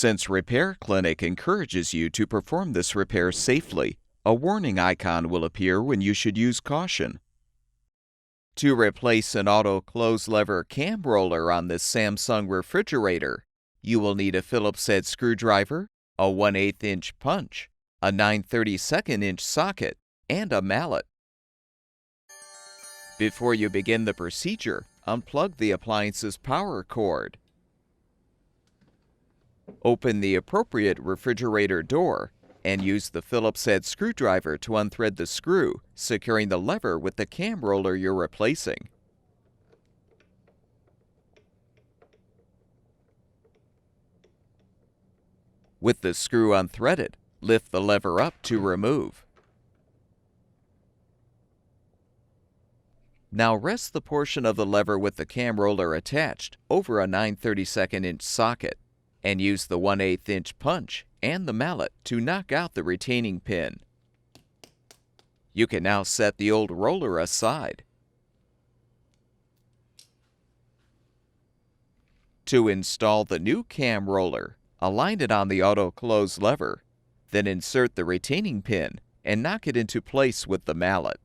Since Repair Clinic encourages you to perform this repair safely, a warning icon will appear when you should use caution. To replace an auto close lever cam roller on this Samsung refrigerator, you will need a Phillips head screwdriver, a 1/8 inch punch, a 9/32 inch socket, and a mallet. Before you begin the procedure, unplug the appliance's power cord. Open the appropriate refrigerator door and use the Phillips head screwdriver to unthread the screw, securing the lever with the cam roller you're replacing. With the screw unthreaded, lift the lever up to remove. Now rest the portion of the lever with the cam roller attached over a 9/32 inch socket and use the 1/8 inch punch and the mallet to knock out the retaining pin. You can now set the old roller aside. To install the new cam roller, align it on the auto close lever, then insert the retaining pin and knock it into place with the mallet.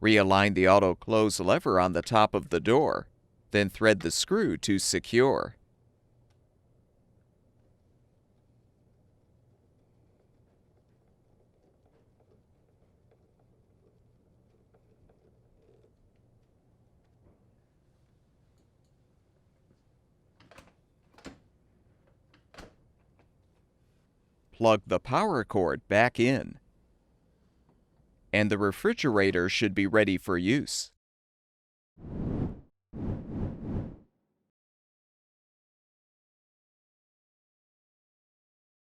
Realign the auto close lever on the top of the door, then thread the screw to secure. Plug the power cord back in, and the refrigerator should be ready for use.